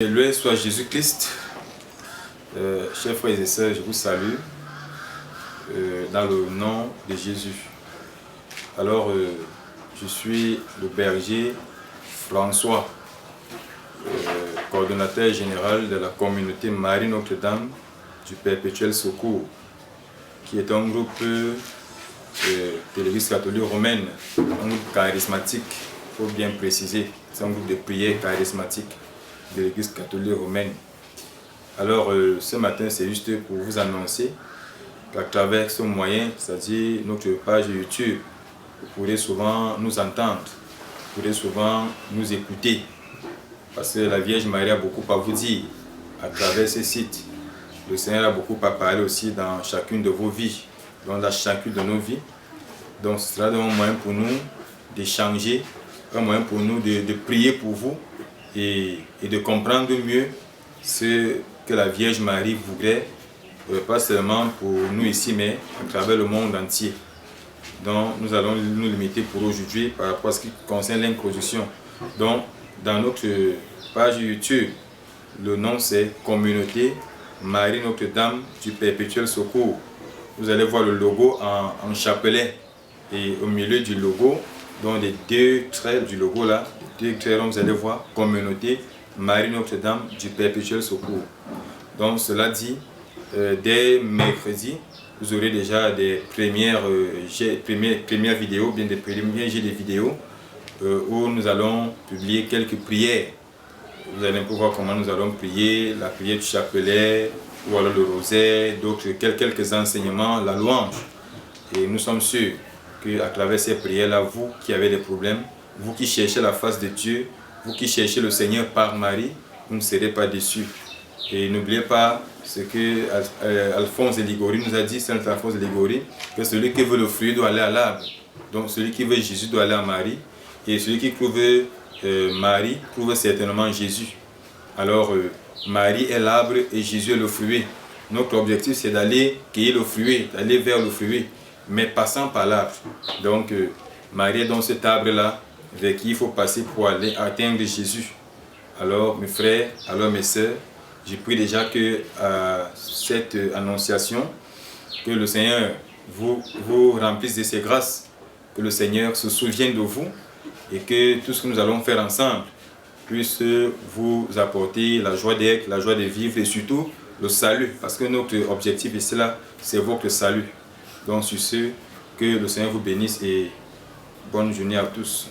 Loué soit Jésus-Christ. Chers frères et sœurs, je vous salue dans le nom de Jésus. Alors, je suis le berger François, coordonnateur général de la communauté Marie Notre-Dame du Perpétuel Secours, qui est un groupe de l'Église catholique romaine, un groupe charismatique, il faut bien préciser, c'est un groupe de prière charismatique de l'Église catholique romaine. Alors ce matin, c'est juste pour vous annoncer qu'à travers ce moyen, c'est-à-dire notre page YouTube, vous pourrez souvent nous entendre, vous pourrez souvent nous écouter, parce que la Vierge Marie a beaucoup à vous dire à travers ce site. Le Seigneur a beaucoup à parler aussi dans chacune de vos vies, dans chacune de nos vies. Donc ce sera un moyen pour nous d'échanger, un moyen pour nous de prier pour vous et de comprendre mieux ce que la Vierge Marie voudrait, pas seulement pour nous ici, mais à travers le monde entier. Donc nous allons nous limiter pour aujourd'hui par rapport à ce qui concerne l'introduction. Donc dans notre page YouTube, le nom c'est Communauté Marie Notre-Dame du Perpétuel Secours. Vous allez voir le logo en chapelet, et au milieu du logo, donc les deux traits du logo là, les deux traits, vous allez voir Communauté Marie Notre-Dame du Perpétuel Secours. Donc cela dit, dès mercredi, vous aurez déjà des premières vidéos, bien des premiers jets de vidéos où nous allons publier quelques prières. Vous allez pouvoir comment nous allons prier, la prière du chapelet, ou alors le rosaire, d'autres quelques enseignements, la louange. Et nous sommes sûrs qu'à travers ces prières-là, vous qui avez des problèmes, vous qui cherchez la face de Dieu, vous qui cherchez le Seigneur par Marie, vous ne serez pas déçus. Et n'oubliez pas ce que Alphonse de Liguori nous a dit, Saint Alphonse de Liguori, que celui qui veut le fruit doit aller à l'arbre. Donc celui qui veut Jésus doit aller à Marie, et celui qui trouve Marie trouve certainement Jésus. Alors Marie est l'arbre et Jésus est le fruit. Notre objectif c'est d'aller cueillir le fruit, d'aller vers le fruit, mais passant par l'arbre. Donc Marie est dans cet arbre-là, vers qui il faut passer pour aller atteindre Jésus. Alors mes frères, alors mes sœurs, je prie déjà que cette annonciation, que le Seigneur vous remplisse de ses grâces, que le Seigneur se souvienne de vous et que tout ce que nous allons faire ensemble puisse vous apporter la joie d'être, la joie de vivre et surtout le salut, parce que notre objectif ici là, c'est votre salut. Donc sur ce, que le Seigneur vous bénisse et bonne journée à tous.